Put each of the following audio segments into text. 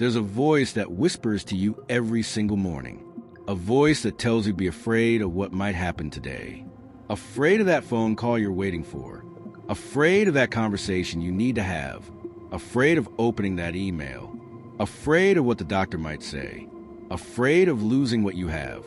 There's a voice that whispers to you every single morning. A voice that tells you to be afraid of what might happen today. Afraid of that phone call you're waiting for. Afraid of that conversation you need to have. Afraid of opening that email. Afraid of what the doctor might say. Afraid of losing what you have.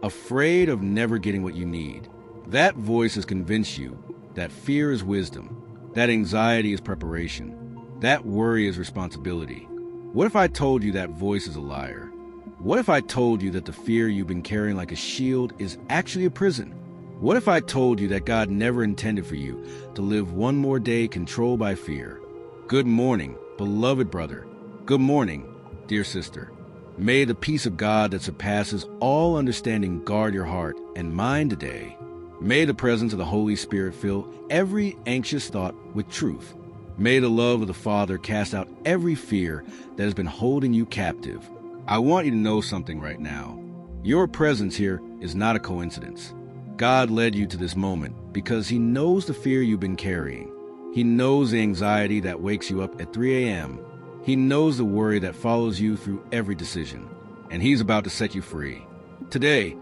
Afraid of never getting what you need. That voice has convinced you that fear is wisdom, that anxiety is preparation, that worry is responsibility. What if I told you that voice is a liar? What if I told you that the fear you've been carrying like a shield is actually a prison? What if I told you that God never intended for you to live one more day controlled by fear? Good morning, beloved brother. Good morning, dear sister. May the peace of God that surpasses all understanding guard your heart and mind today. May the presence of the Holy Spirit fill every anxious thought with truth. May the love of the Father cast out every fear that has been holding you captive. I want you to know something right now. Your presence here is not a coincidence. God led you to this moment because He knows the fear you've been carrying. He knows the anxiety that wakes you up at 3 a.m. He knows the worry that follows you through every decision. And He's about to set you free. Today,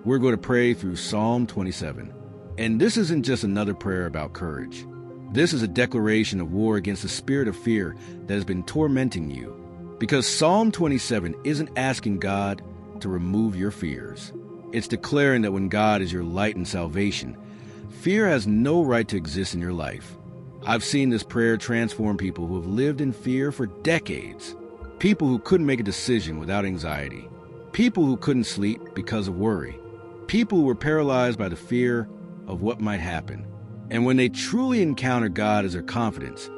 we're going to pray through Psalm 27. And this isn't just another prayer about courage. This is a declaration of war against the spirit of fear that has been tormenting you. Because Psalm 27 isn't asking God to remove your fears. It's declaring that when God is your light and salvation, fear has no right to exist in your life. I've seen this prayer transform people who have lived in fear for decades. People who couldn't make a decision without anxiety. People who couldn't sleep because of worry. People who were paralyzed by the fear of what might happen. And when they truly encountered God as their confidence,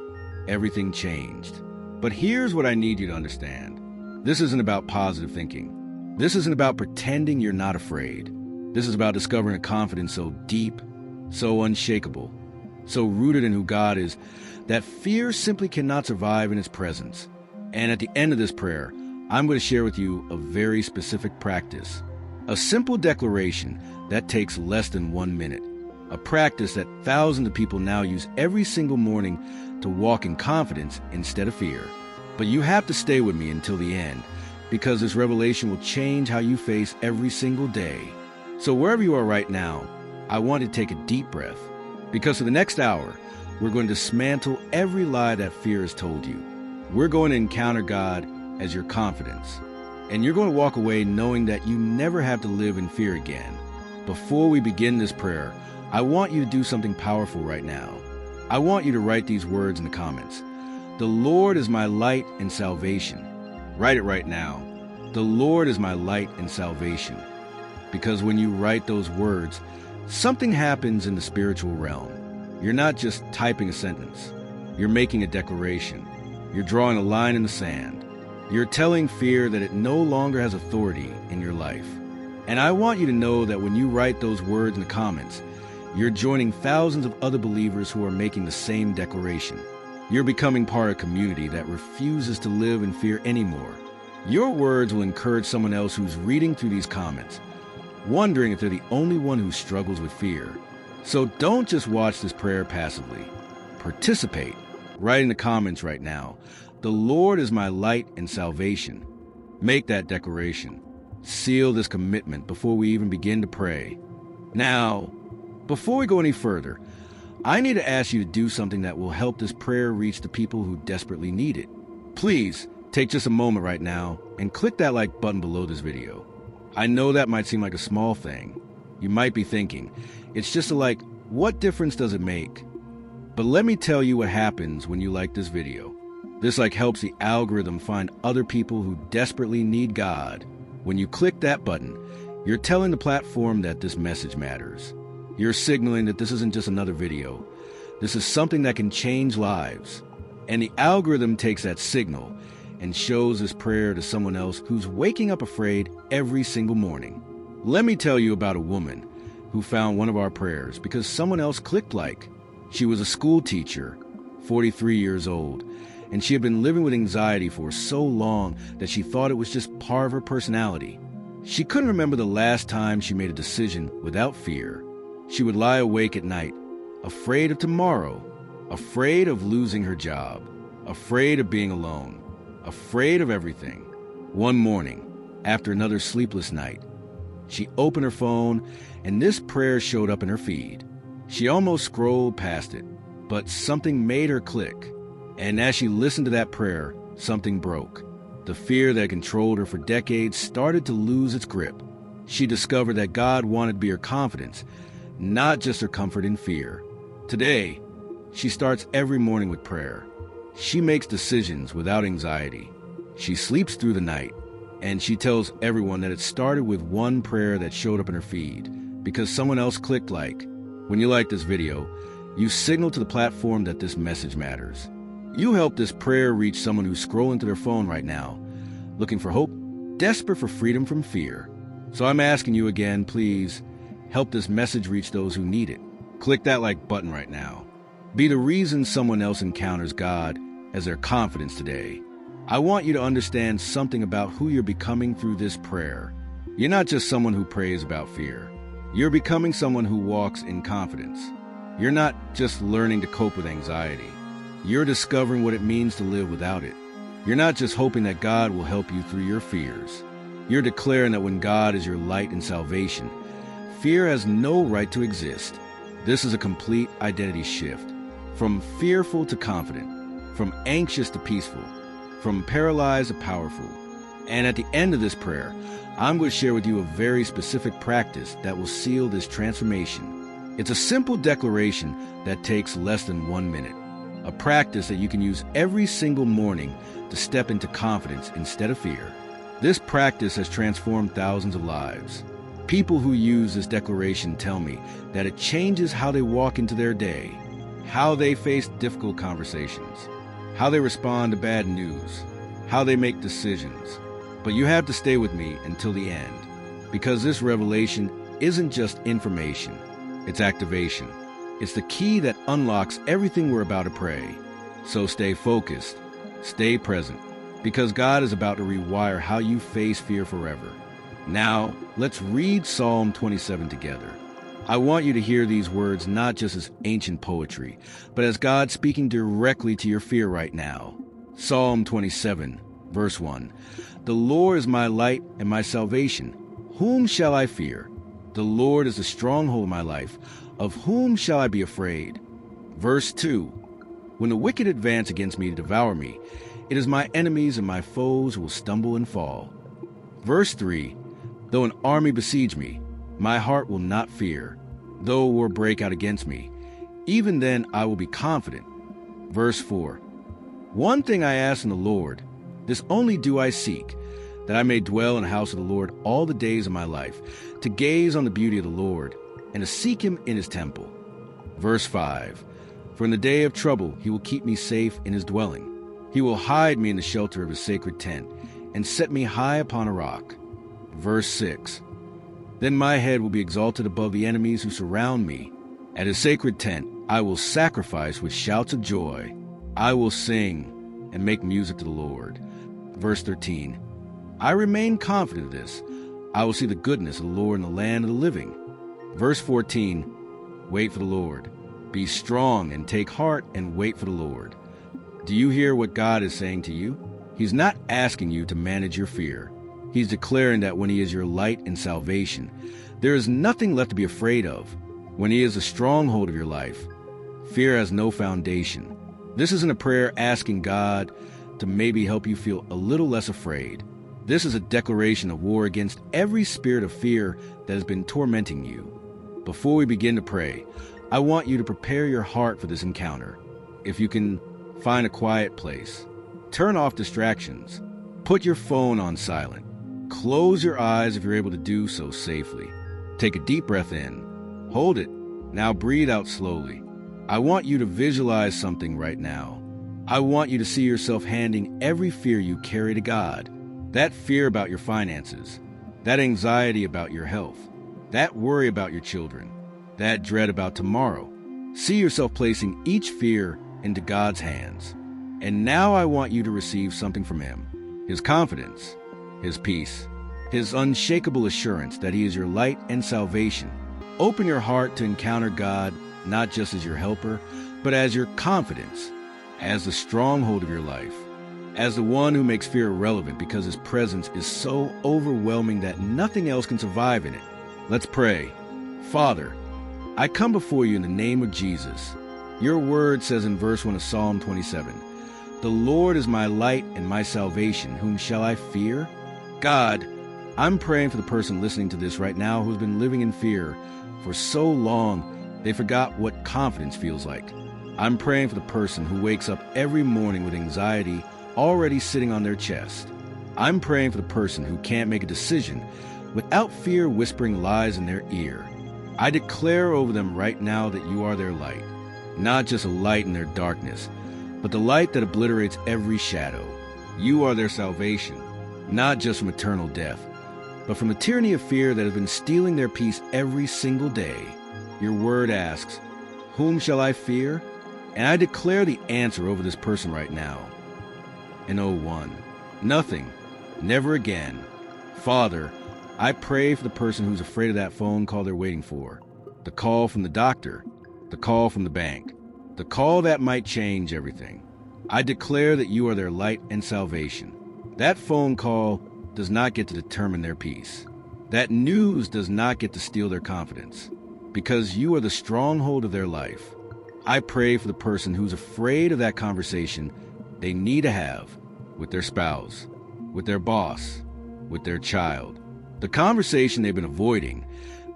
everything changed. But here's what I need you to understand. This isn't about positive thinking. This isn't about pretending you're not afraid. This is about discovering a confidence so deep, so unshakable, so rooted in who God is, that fear simply cannot survive in His presence. And at the end of this prayer, I'm going to share with you a very specific practice. A simple declaration that takes less than 1 minute. A practice that thousands of people now use every single morning to walk in confidence instead of fear. But you have to stay with me until the end, because this revelation will change how you face every single day. So wherever you are right now, I want you to take a deep breath, because for the next hour, we're going to dismantle every lie that fear has told you. We're going to encounter God as your confidence, and you're going to walk away knowing that you never have to live in fear again. Before we begin this prayer, I want you to do something powerful right now. I want you to write these words in the comments. The Lord is my light and salvation. Write it right now. The Lord is my light and salvation. Because when you write those words, something happens in the spiritual realm. You're not just typing a sentence. You're making a declaration. You're drawing a line in the sand. You're telling fear that it no longer has authority in your life. And I want you to know that when you write those words in the comments, you're joining thousands of other believers who are making the same declaration. You're becoming part of a community that refuses to live in fear anymore. Your words will encourage someone else who's reading through these comments, wondering if they're the only one who struggles with fear. So don't just watch this prayer passively. Participate. Write in the comments right now. The Lord is my light and salvation. Make that declaration. Seal this commitment before we even begin to pray. Now, before we go any further, I need to ask you to do something that will help this prayer reach the people who desperately need it. Please take just a moment right now and click that like button below this video. I know that might seem like a small thing. You might be thinking, it's just a like, what difference does it make? But let me tell you what happens when you like this video. This like helps the algorithm find other people who desperately need God. When you click that button, you're telling the platform that this message matters. You're signaling that this isn't just another video. This is something that can change lives. And the algorithm takes that signal and shows this prayer to someone else who's waking up afraid every single morning. Let me tell you about a woman who found one of our prayers because someone else clicked like. She was a school teacher, 43 years old, and she had been living with anxiety for so long that she thought it was just part of her personality. She couldn't remember the last time she made a decision without fear. She would lie awake at night, afraid of tomorrow, afraid of losing her job, afraid of being alone. afraid of everything. One morning, after another sleepless night, she opened her phone and this prayer showed up in her feed. She almost scrolled past it, but something made her click. And as she listened to that prayer, something broke. The fear that controlled her for decades started to lose its grip. She discovered that God wanted to be her confidence, not just her comfort in fear. Today, she starts every morning with prayer. She makes decisions without anxiety. She sleeps through the night, and she tells everyone that it started with one prayer that showed up in her feed because someone else clicked like. When you like this video, you signal to the platform that this message matters. You help this prayer reach someone who's scrolling through their phone right now, looking for hope, desperate for freedom from fear. So I'm asking you again, please help this message reach those who need it. Click that like button right now. Be the reason someone else encounters God as their confidence today. I want you to understand something about who you're becoming through this prayer. You're not just someone who prays about fear. You're becoming someone who walks in confidence. You're not just learning to cope with anxiety. You're discovering what it means to live without it. You're not just hoping that God will help you through your fears. You're declaring that when God is your light and salvation, fear has no right to exist. This is a complete identity shift. From fearful to confident, from anxious to peaceful, from paralyzed to powerful. And at the end of this prayer, I'm going to share with you a very specific practice that will seal this transformation. It's a simple declaration that takes less than 1 minute. A practice that you can use every single morning to step into confidence instead of fear. This practice has transformed thousands of lives. People who use this declaration tell me that it changes how they walk into their day, how they face difficult conversations, how they respond to bad news, how they make decisions. But you have to stay with me until the end, because this revelation isn't just information, it's activation. It's the key that unlocks everything we're about to pray. So stay focused, stay present, because God is about to rewire how you face fear forever. Now, let's read Psalm 27 together. I want you to hear these words not just as ancient poetry, but as God speaking directly to your fear right now. Psalm 27, verse 1. The Lord is my light and my salvation. Whom shall I fear? The Lord is the stronghold of my life. Of whom shall I be afraid? Verse 2. When the wicked advance against me to devour me, it is my enemies and my foes who will stumble and fall. Verse 3. Though an army besiege me, my heart will not fear. Though war break out against me, even then I will be confident. Verse 4. One thing I ask in the Lord, this only do I seek, that I may dwell in the house of the Lord all the days of my life, to gaze on the beauty of the Lord, and to seek him in his temple. Verse 5. For in the day of trouble he will keep me safe in his dwelling. He will hide me in the shelter of his sacred tent, and set me high upon a rock. Verse 6. Then my head will be exalted above the enemies who surround me. At his sacred tent I will sacrifice with shouts of joy. I will sing and make music to the Lord. Verse 13. I remain confident of this. I will see the goodness of the Lord in the land of the living. Verse 14. Wait for the Lord. Be strong and take heart and wait for the Lord. Do you hear what God is saying to you? He's not asking you to manage your fear. He's declaring that when he is your light and salvation, there is nothing left to be afraid of. When he is the stronghold of your life, fear has no foundation. This isn't a prayer asking God to maybe help you feel a little less afraid. This is a declaration of war against every spirit of fear that has been tormenting you. Before we begin to pray, I want you to prepare your heart for this encounter. If you can find a quiet place, turn off distractions, put your phone on silent. Close your eyes if you're able to do so safely. Take a deep breath in. Hold it. Now breathe out slowly. I want you to visualize something right now. I want you to see yourself handing every fear you carry to God. That fear about your finances, that anxiety about your health, that worry about your children, that dread about tomorrow. See yourself placing each fear into God's hands. And now I want you to receive something from him. His confidence, his peace, his unshakable assurance that he is your light and salvation. Open your heart to encounter God not just as your helper, but as your confidence, as the stronghold of your life. as the one who makes fear irrelevant because his presence is so overwhelming that nothing else can survive in it. Let's pray. Father, I come before you in the name of Jesus. Your word says in verse 1 of Psalm 27, "The Lord is my light and my salvation. Whom shall I fear?" God, I'm praying for the person listening to this right now who's been living in fear for so long they forgot what confidence feels like. I'm praying for the person who wakes up every morning with anxiety already sitting on their chest. I'm praying for the person who can't make a decision without fear whispering lies in their ear. I declare over them right now that you are their light, not just a light in their darkness, but the light that obliterates every shadow. You are their salvation, not just from eternal death, but from the tyranny of fear that has been stealing their peace every single day. Your word asks, "Whom shall I fear?" And I declare the answer over this person right now. And oh, one, nothing, never again. Father, I pray for the person who's afraid of that phone call they're waiting for, the call from the doctor, the call from the bank, the call that might change everything. I declare that you are their light and salvation. That phone call does not get to determine their peace. That news does not get to steal their confidence, because you are the stronghold of their life. I pray for the person who's afraid of that conversation they need to have with their spouse, with their boss, with their child. The conversation they've been avoiding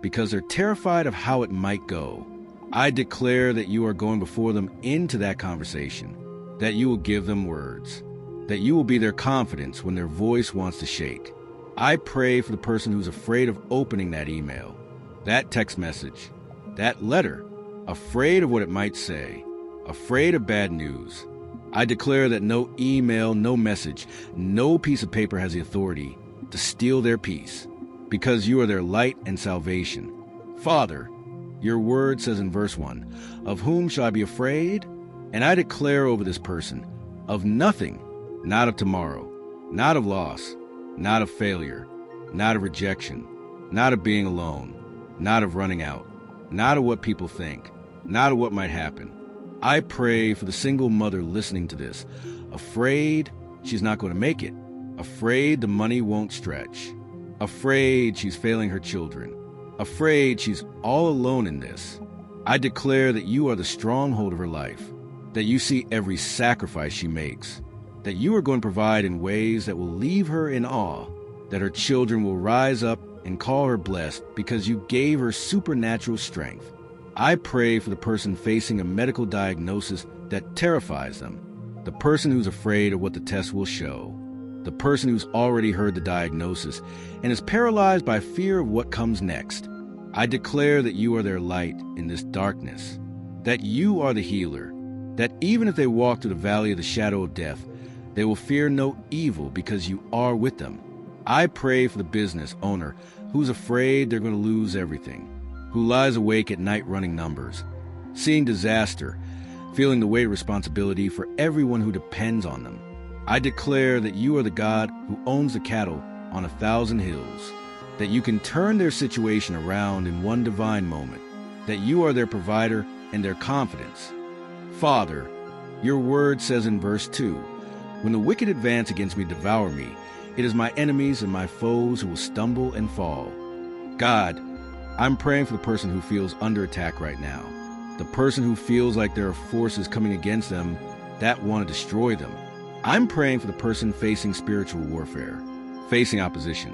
because they're terrified of how it might go. I declare that you are going before them into that conversation, that you will give them words, that you will be their confidence when their voice wants to shake. I pray for the person who's afraid of opening that email, that text message, that letter, afraid of what it might say, afraid of bad news. I declare that no email, no message, no piece of paper has the authority to steal their peace, because you are their light and salvation. Father, your word says in verse 1, "Of whom shall I be afraid?" And I declare over this person, of nothing, not of tomorrow, not of loss, not of failure, not of rejection, not of being alone, not of running out, not of what people think, not of what might happen. I pray for the single mother listening to this, afraid she's not going to make it, afraid the money won't stretch, afraid she's failing her children, afraid she's all alone in this. I declare that you are the stronghold of her life, that you see every sacrifice she makes, that you are going to provide in ways that will leave her in awe, that her children will rise up and call her blessed because you gave her supernatural strength. I pray for the person facing a medical diagnosis that terrifies them, the person who's afraid of what the test will show, the person who's already heard the diagnosis and is paralyzed by fear of what comes next. I declare that you are their light in this darkness, that you are the healer, that even if they walk through the valley of the shadow of death, they will fear no evil because you are with them. I pray for the business owner who's afraid they're going to lose everything, who lies awake at night running numbers, seeing disaster, feeling the weight of responsibility for everyone who depends on them. I declare that you are the God who owns the cattle on 1,000 hills, that you can turn their situation around in one divine moment, that you are their provider and their confidence. Father, your word says in verse 2, "When the wicked advance against me, devour me. It is my enemies and my foes who will stumble and fall." God, I'm praying for the person who feels under attack right now, the person who feels like there are forces coming against them that want to destroy them. I'm praying for the person facing spiritual warfare, facing opposition,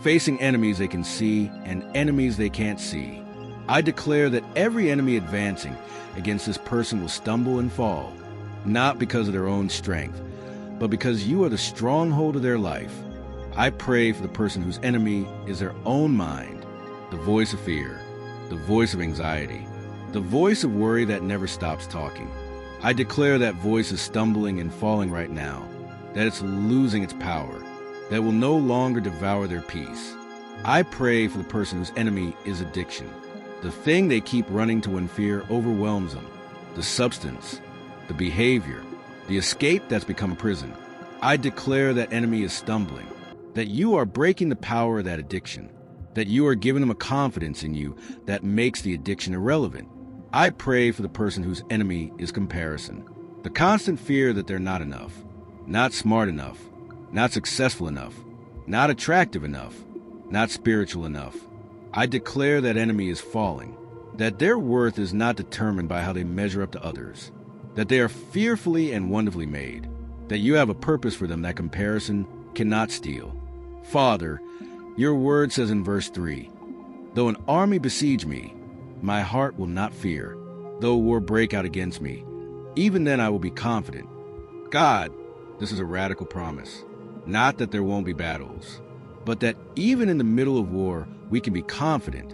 facing enemies they can see and enemies they can't see. I declare that every enemy advancing against this person will stumble and fall, not because of their own strength, but because you are the stronghold of their life. I pray for the person whose enemy is their own mind, the voice of fear, the voice of anxiety, the voice of worry that never stops talking. I declare that voice is stumbling and falling right now, that it's losing its power, that will no longer devour their peace. I pray for the person whose enemy is addiction, the thing they keep running to when fear overwhelms them, the substance, the behavior, the escape that's become a prison. I declare that enemy is stumbling, that you are breaking the power of that addiction, that you are giving them a confidence in you that makes the addiction irrelevant. I pray for the person whose enemy is comparison, the constant fear that they're not enough, not smart enough, not successful enough, not attractive enough, not spiritual enough. I declare that enemy is falling, that their worth is not determined by how they measure up to others, that they are fearfully and wonderfully made, that you have a purpose for them that comparison cannot steal. Father, your word says in verse 3, though an army besiege me, my heart will not fear. Though war break out against me, even then I will be confident. God, this is a radical promise. Not that there won't be battles, but that even in the middle of war, we can be confident.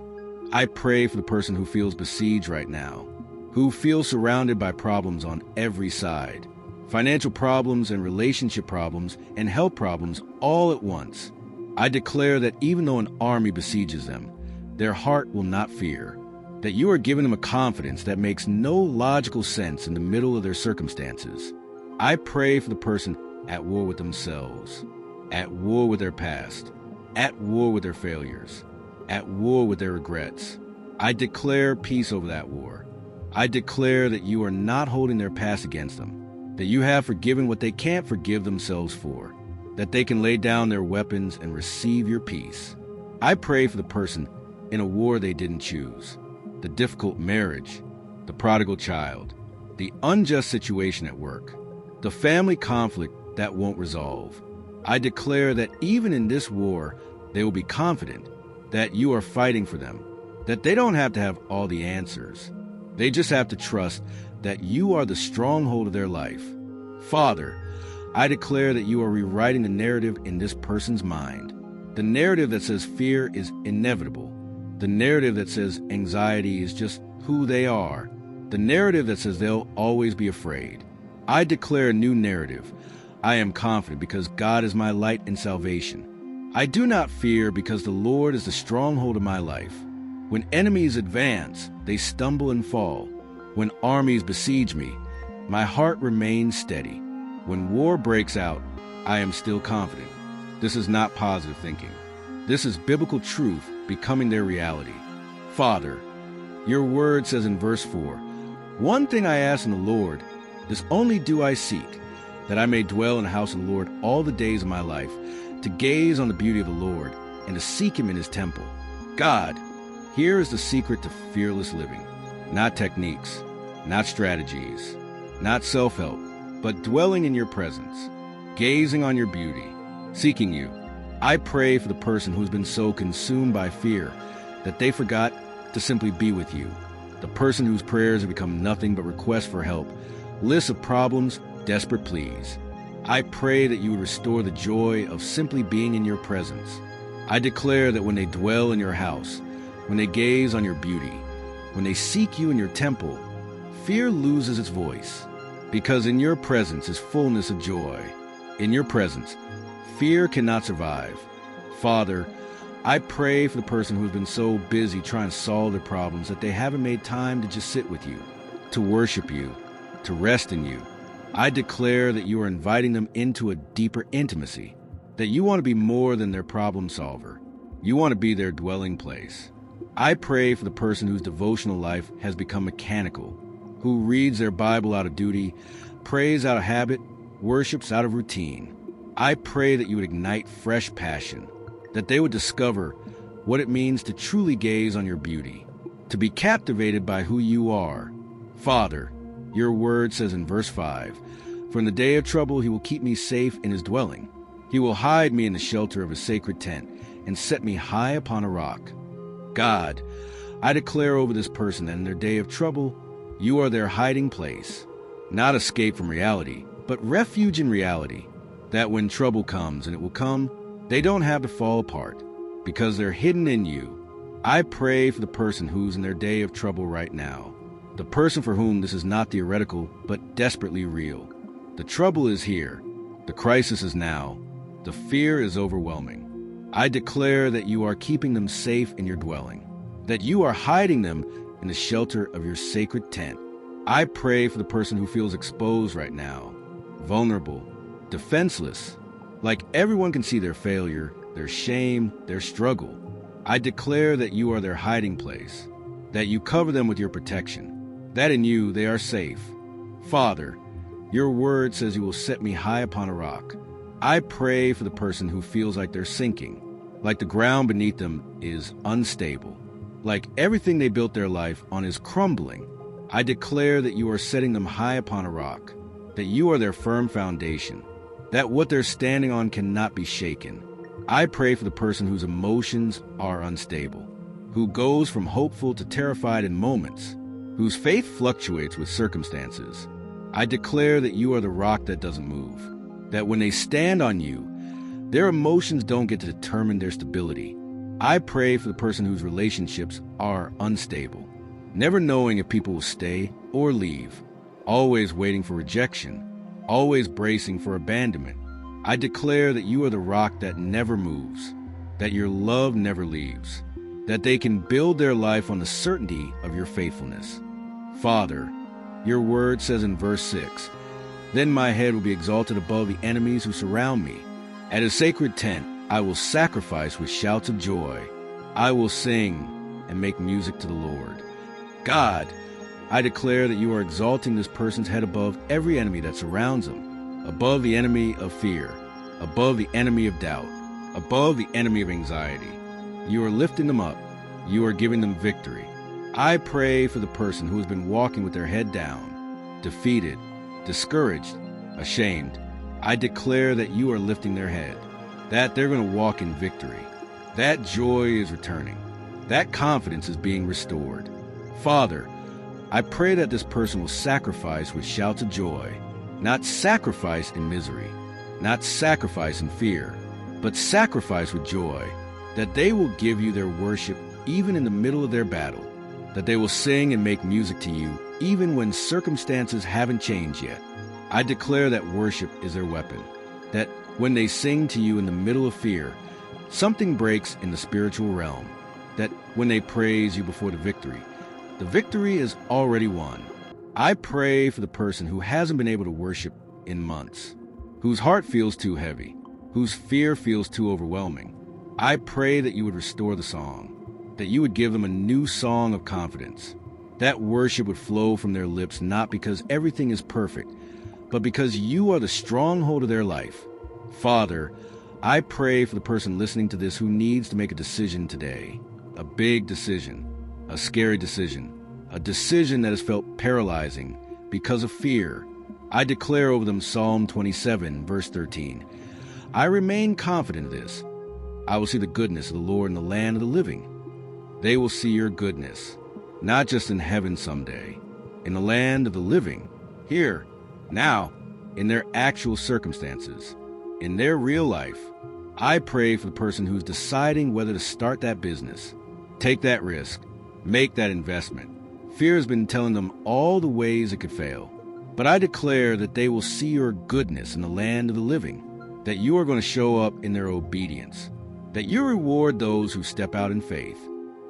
I pray for the person who feels besieged right now, who feels surrounded by problems on every side, financial problems and relationship problems and health problems all at once. I declare that even though an army besieges them, their heart will not fear, that you are giving them a confidence that makes no logical sense in the middle of their circumstances. I pray for the person at war with themselves, at war with their past, at war with their failures, at war with their regrets. I declare peace over that war. I declare that you are not holding their past against them, that you have forgiven what they can't forgive themselves for, that they can lay down their weapons and receive your peace. I pray for the person in a war they didn't choose, the difficult marriage, the prodigal child, the unjust situation at work, the family conflict that won't resolve. I declare that even in this war, they will be confident that you are fighting for them, that they don't have to have all the answers. They just have to trust that you are the stronghold of their life. Father, I declare that you are rewriting the narrative in this person's mind, the narrative that says fear is inevitable, the narrative that says anxiety is just who they are, the narrative that says they'll always be afraid. I declare a new narrative. I am confident because God is my light and salvation. I do not fear because the Lord is the stronghold of my life. When enemies advance, they stumble and fall. When armies besiege me, my heart remains steady. When war breaks out, I am still confident. This is not positive thinking. This is biblical truth becoming their reality. Father, your word says in verse 4, one thing I ask in the Lord, this only do I seek, that I may dwell in the house of the Lord all the days of my life, to gaze on the beauty of the Lord and to seek him in his temple. God, here is the secret to fearless living. Not techniques, not strategies, not self-help, but dwelling in your presence, gazing on your beauty, seeking you. I pray for the person who's been so consumed by fear that they forgot to simply be with you, the person whose prayers have become nothing but requests for help, lists of problems, desperate pleas. I pray that you would restore the joy of simply being in your presence. I declare that when they dwell in your house, when they gaze on your beauty, when they seek you in your temple, fear loses its voice, because in your presence is fullness of joy. In your presence, fear cannot survive. Father, I pray for the person who's been so busy trying to solve their problems that they haven't made time to just sit with you, to worship you, to rest in you. I declare that you are inviting them into a deeper intimacy, that you want to be more than their problem solver. You want to be their dwelling place. I pray for the person whose devotional life has become mechanical, who reads their Bible out of duty, prays out of habit, worships out of routine. I pray that you would ignite fresh passion, that they would discover what it means to truly gaze on your beauty, to be captivated by who you are. Father, your word says in verse 5, for in the day of trouble he will keep me safe in his dwelling. He will hide me in the shelter of his sacred tent and set me high upon a rock. God, I declare over this person that in their day of trouble, you are their hiding place, not escape from reality, but refuge in reality, that when trouble comes, and it will come, they don't have to fall apart, because they're hidden in you. I pray for the person who's in their day of trouble right now, the person for whom this is not theoretical, but desperately real. The trouble is here. The crisis is now. The fear is overwhelming. I declare that you are keeping them safe in your dwelling, that you are hiding them in the shelter of your sacred tent. I pray for the person who feels exposed right now, vulnerable, defenseless, like everyone can see their failure, their shame, their struggle. I declare that you are their hiding place, that you cover them with your protection, that in you they are safe. Father, Your word says you will set me high upon a rock. I pray for the person who feels like they're sinking, like the ground beneath them is unstable, like everything they built their life on is crumbling. I declare that you are setting them high upon a rock, that you are their firm foundation, that what they're standing on cannot be shaken. I pray for the person whose emotions are unstable, who goes from hopeful to terrified in moments, whose faith fluctuates with circumstances. I declare that you are the rock that doesn't move, that when they stand on you, their emotions don't get to determine their stability. I pray for the person whose relationships are unstable, never knowing if people will stay or leave, always waiting for rejection, always bracing for abandonment. I declare that you are the rock that never moves, that your love never leaves, that they can build their life on the certainty of your faithfulness. Father, your word says in verse 6, "Then my head will be exalted above the enemies who surround me. At a sacred tent, I will sacrifice with shouts of joy. I will sing and make music to the Lord." God, I declare that you are exalting this person's head above every enemy that surrounds them, above the enemy of fear, above the enemy of doubt, above the enemy of anxiety. You are lifting them up. You are giving them victory. I pray for the person who has been walking with their head down, defeated, discouraged, ashamed. I declare that you are lifting their head, that they're going to walk in victory. That joy is returning. That confidence is being restored. Father, I pray that this person will sacrifice with shouts of joy, not sacrifice in misery, not sacrifice in fear, but sacrifice with joy, that they will give you their worship even in the middle of their battle, that they will sing and make music to you even when circumstances haven't changed yet. I declare that worship is their weapon, that when they sing to you in the middle of fear, something breaks in the spiritual realm, that when they praise you before the victory is already won. I pray for the person who hasn't been able to worship in months, whose heart feels too heavy, whose fear feels too overwhelming. I pray that you would restore the song, that you would give them a new song of confidence, that worship would flow from their lips not because everything is perfect, but because you are the stronghold of their life. Father, I pray for the person listening to this who needs to make a decision today, a big decision, a scary decision, a decision that has felt paralyzing because of fear. I declare over them Psalm 27, verse 13. I remain confident of this. I will see the goodness of the Lord in the land of the living. They will see your goodness, not just in heaven someday, in the land of the living, here, now, in their actual circumstances, in their real life. I pray for the person who's deciding whether to start that business, take that risk, make that investment. Fear has been telling them all the ways it could fail. But I declare that they will see your goodness in the land of the living, that you are going to show up in their obedience, that you reward those who step out in faith.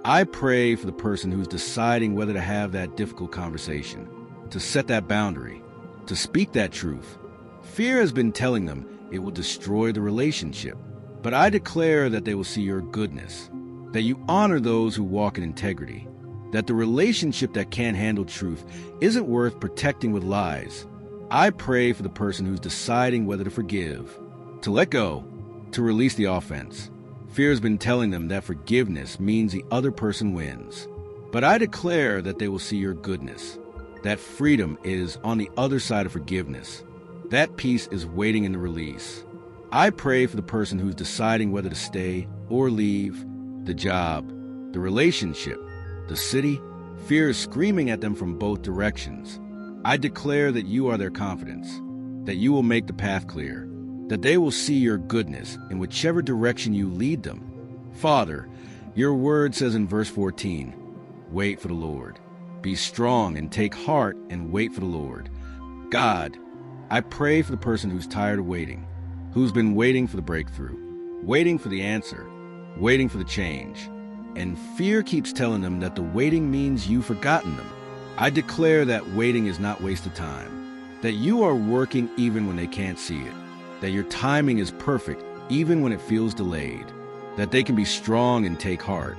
I pray for the person who's deciding whether to have that difficult conversation, to set that boundary, to speak that truth. Fear has been telling them it will destroy the relationship, but I declare that they will see your goodness, that you honor those who walk in integrity, that the relationship that can't handle truth isn't worth protecting with lies. I pray for the person who's deciding whether to forgive, to let go, to release the offense. Fear has been telling them that forgiveness means the other person wins. But I declare that they will see your goodness, that freedom is on the other side of forgiveness. That peace is waiting in the release. I pray for the person who's deciding whether to stay or leave, the job, the relationship, the city. Fear is screaming at them from both directions. I declare that you are their confidence, that you will make the path clear, that they will see your goodness in whichever direction you lead them. Father, your word says in verse 14, wait for the Lord. Be strong and take heart and wait for the Lord. God, I pray for the person who's tired of waiting, who's been waiting for the breakthrough, waiting for the answer, waiting for the change. And fear keeps telling them that the waiting means you've forgotten them. I declare that waiting is not wasted time, that you are working even when they can't see it, that your timing is perfect even when it feels delayed, that they can be strong and take heart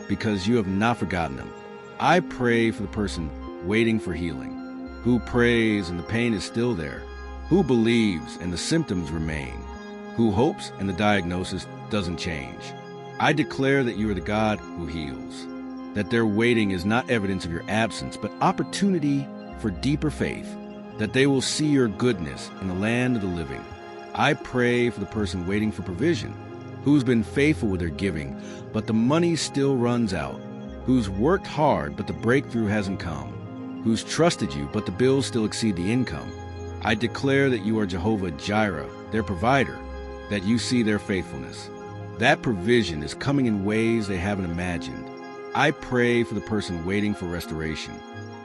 because you have not forgotten them. I pray for the person waiting for healing, who prays and the pain is still there, who believes and the symptoms remain, who hopes and the diagnosis doesn't change. I declare that you are the God who heals, that their waiting is not evidence of your absence, but opportunity for deeper faith, that they will see your goodness in the land of the living. I pray for the person waiting for provision, who's been faithful with their giving, but the money still runs out, who's worked hard, but the breakthrough hasn't come, who's trusted you, but the bills still exceed the income. I declare that you are Jehovah Jireh, their provider, that you see their faithfulness. That provision is coming in ways they haven't imagined. I pray for the person waiting for restoration,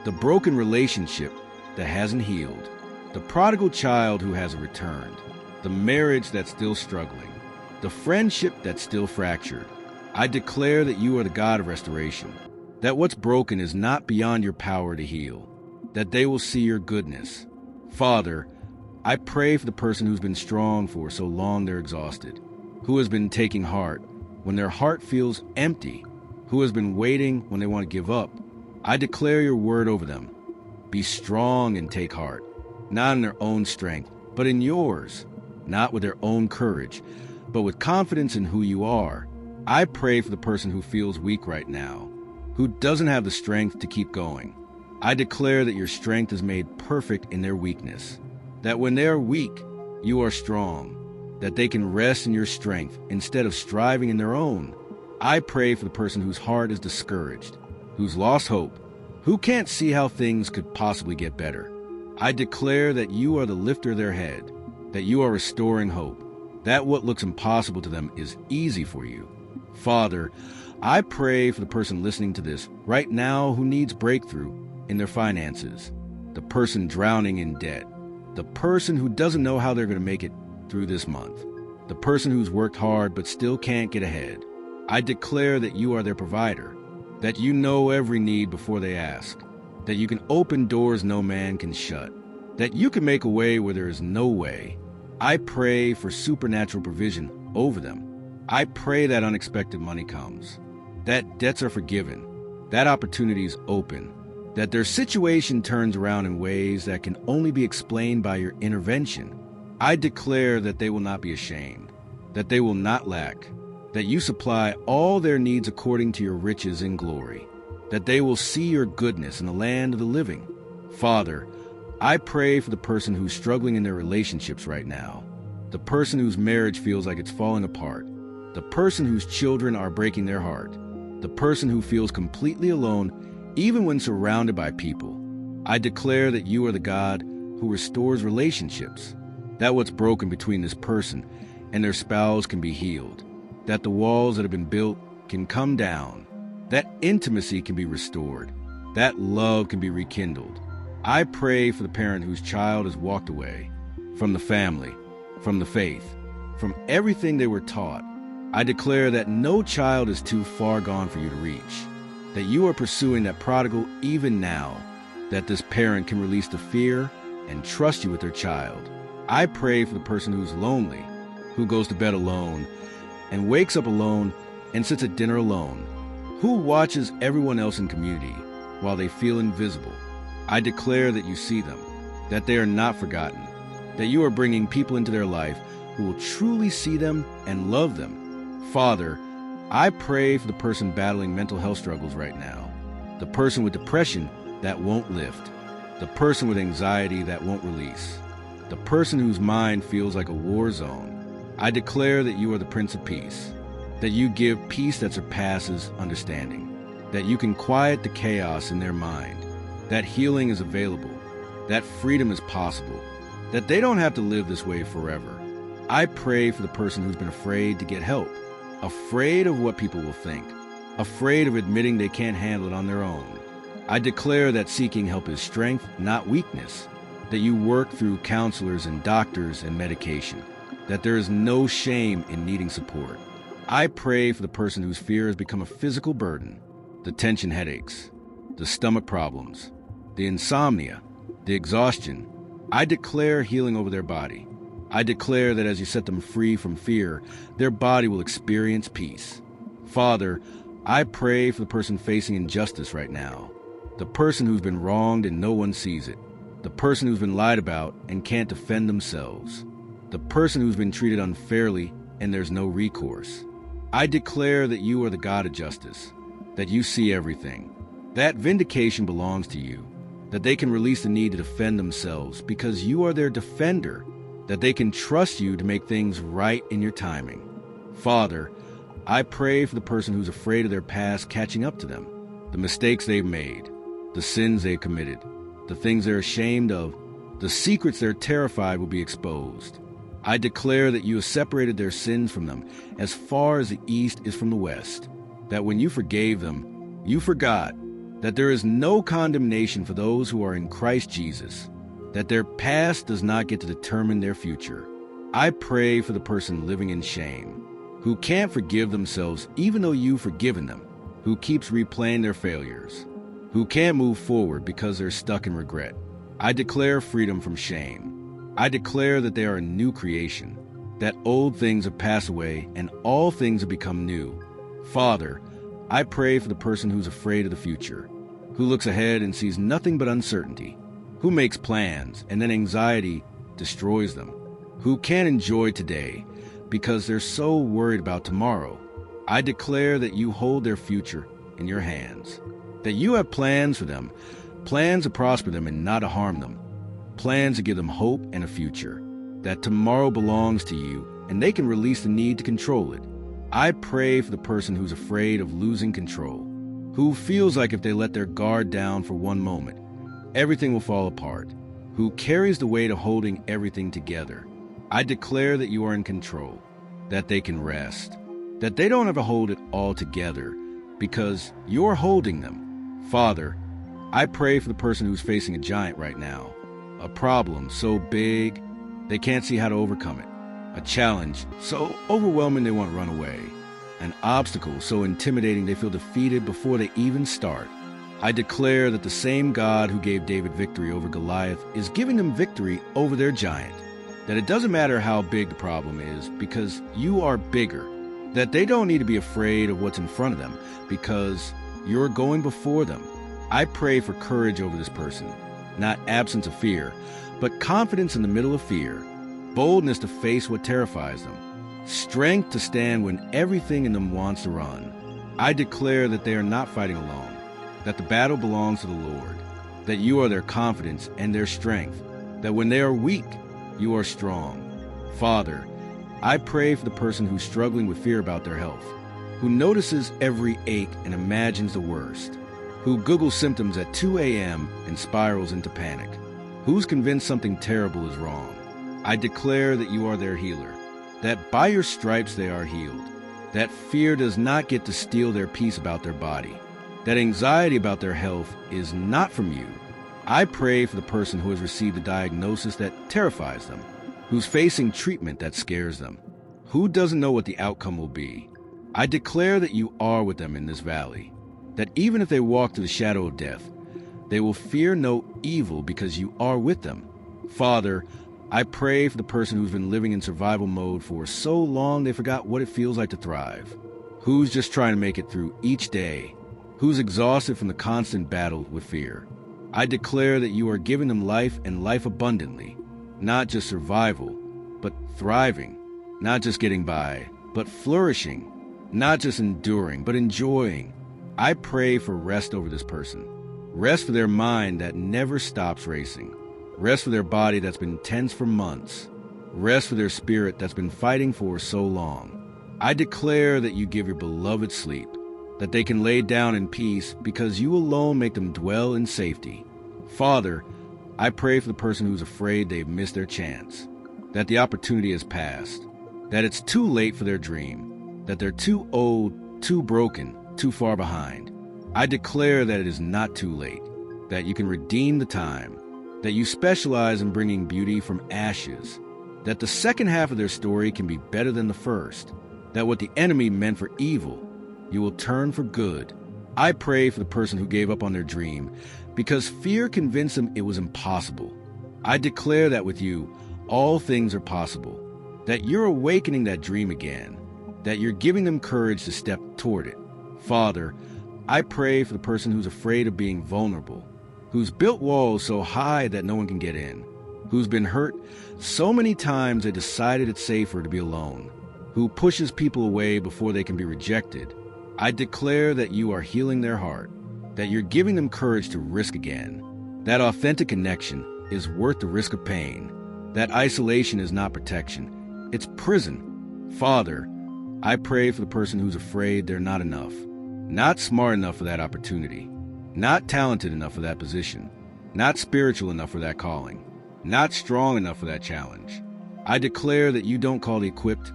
the broken relationship that hasn't healed, the prodigal child who hasn't returned, the marriage that's still struggling, the friendship that's still fractured. I declare that you are the God of restoration, that what's broken is not beyond your power to heal, that they will see your goodness. Father, I pray for the person who's been strong for so long they're exhausted, who has been taking heart when their heart feels empty, who has been waiting when they want to give up. I declare your word over them. Be strong and take heart, not in their own strength, but in yours, not with their own courage, but with confidence in who you are. I pray for the person who feels weak right now, who doesn't have the strength to keep going. I declare that your strength is made perfect in their weakness, that when they are weak, you are strong, that they can rest in your strength instead of striving in their own. I pray for the person whose heart is discouraged, who's lost hope, who can't see how things could possibly get better. I declare that you are the lifter of their head, that you are restoring hope, that what looks impossible to them is easy for you. Father, I pray for the person listening to this right now who needs breakthrough in their finances, the person drowning in debt, the person who doesn't know how they're going to make it through this month, the person who's worked hard but still can't get ahead. I declare that you are their provider, that you know every need before they ask, that you can open doors no man can shut, that you can make a way where there is no way. I pray for supernatural provision over them. I pray that unexpected money comes, that debts are forgiven, that opportunities open, that their situation turns around in ways that can only be explained by your intervention. I declare that they will not be ashamed, that they will not lack, that you supply all their needs according to your riches in glory, that they will see your goodness in the land of the living. Father, I pray for the person who's struggling in their relationships right now, the person whose marriage feels like it's falling apart, the person whose children are breaking their heart, the person who feels completely alone even when surrounded by people. I declare that you are the God who restores relationships, that what's broken between this person and their spouse can be healed, that the walls that have been built can come down, that intimacy can be restored, that love can be rekindled. I pray for the parent whose child has walked away from the family, from the faith, from everything they were taught. I declare that no child is too far gone for you to reach, that you are pursuing that prodigal even now, that this parent can release the fear and trust you with their child. I pray for the person who's lonely, who goes to bed alone and wakes up alone and sits at dinner alone, who watches everyone else in community while they feel invisible. I declare that you see them, that they are not forgotten, that you are bringing people into their life who will truly see them and love them. Father, I pray for the person battling mental health struggles right now, the person with depression that won't lift, the person with anxiety that won't release, the person whose mind feels like a war zone. I declare that you are the Prince of Peace, that you give peace that surpasses understanding, that you can quiet the chaos in their mind, that healing is available, that freedom is possible, that they don't have to live this way forever. I pray for the person who's been afraid to get help, afraid of what people will think, afraid of admitting they can't handle it on their own. I declare that seeking help is strength, not weakness, that you work through counselors and doctors and medication, that there is no shame in needing support. I pray for the person whose fear has become a physical burden, the tension headaches, the stomach problems, the insomnia, the exhaustion. I declare healing over their body. I declare that as you set them free from fear, their body will experience peace. Father, I pray for the person facing injustice right now, the person who's been wronged and no one sees it, the person who's been lied about and can't defend themselves, the person who's been treated unfairly and there's no recourse. I declare that you are the God of justice, that you see everything, that vindication belongs to you, that they can release the need to defend themselves because you are their defender, that they can trust you to make things right in your timing. Father, I pray for the person who's afraid of their past catching up to them, the mistakes they've made, the sins they've committed, the things they're ashamed of, the secrets they're terrified will be exposed. I declare that you have separated their sins from them as far as the east is from the west, that when you forgave them, you forgot that there is no condemnation for those who are in Christ Jesus, that their past does not get to determine their future. I pray for the person living in shame, who can't forgive themselves even though you've forgiven them, who keeps replaying their failures, who can't move forward because they're stuck in regret. I declare freedom from shame. I declare that they are a new creation, that old things have passed away and all things have become new. Father, I pray for the person who's afraid of the future, who looks ahead and sees nothing but uncertainty, who makes plans and then anxiety destroys them, who can't enjoy today because they're so worried about tomorrow. I declare that you hold their future in your hands, that you have plans for them, plans to prosper them and not to harm them, plans to give them hope and a future, that tomorrow belongs to you and they can release the need to control it. I pray for the person who's afraid of losing control, who feels like if they let their guard down for one moment, everything will fall apart, who carries the weight of holding everything together. I declare that you are in control, that they can rest, that they don't have to hold it all together because you're holding them. Father, I pray for the person who's facing a giant right now, a problem so big they can't see how to overcome it, a challenge so overwhelming they want to run away, an obstacle so intimidating they feel defeated before they even start. I declare that the same God who gave David victory over Goliath is giving them victory over their giant, that it doesn't matter how big the problem is because you are bigger, that they don't need to be afraid of what's in front of them because you're going before them. I pray for courage over this person, not absence of fear, but confidence in the middle of fear, boldness to face what terrifies them, strength to stand when everything in them wants to run. I declare that they are not fighting alone, that the battle belongs to the Lord, that you are their confidence and their strength, that when they are weak, you are strong. Father, I pray for the person who's struggling with fear about their health, who notices every ache and imagines the worst, who Googles symptoms at 2 a.m. and spirals into panic, who's convinced something terrible is wrong. I declare that you are their healer, that by your stripes they are healed, that fear does not get to steal their peace about their body, that anxiety about their health is not from you. I pray for the person who has received a diagnosis that terrifies them, who's facing treatment that scares them, who doesn't know what the outcome will be. I declare that you are with them in this valley, that even if they walk through the shadow of death, they will fear no evil because you are with them. Father, I pray for the person who's been living in survival mode for so long they forgot what it feels like to thrive, who's just trying to make it through each day, who's exhausted from the constant battle with fear. I declare that you are giving them life and life abundantly, not just survival, but thriving, not just getting by, but flourishing, not just enduring, but enjoying. I pray for rest over this person, rest for their mind that never stops racing, rest for their body that's been tense for months, rest for their spirit that's been fighting for so long. I declare that you give your beloved sleep, that they can lay down in peace because you alone make them dwell in safety. Father, I pray for the person who's afraid they've missed their chance, that the opportunity has passed, that it's too late for their dream, that they're too old, too broken, too far behind. I declare that it is not too late, that you can redeem the time, that you specialize in bringing beauty from ashes, that the second half of their story can be better than the first, that what the enemy meant for evil, you will turn for good. I pray for the person who gave up on their dream because fear convinced them it was impossible. I declare that with you, all things are possible, that you're awakening that dream again, that you're giving them courage to step toward it. Father, I pray for the person who's afraid of being vulnerable, who's built walls so high that no one can get in, who's been hurt so many times they decided it's safer to be alone, who pushes people away before they can be rejected. I declare that you are healing their heart, that you're giving them courage to risk again. That authentic connection is worth the risk of pain. That isolation is not protection, it's prison. Father, I pray for the person who's afraid they're not enough, not smart enough for that opportunity, not talented enough for that position, not spiritual enough for that calling, not strong enough for that challenge. I declare that you don't call the equipped,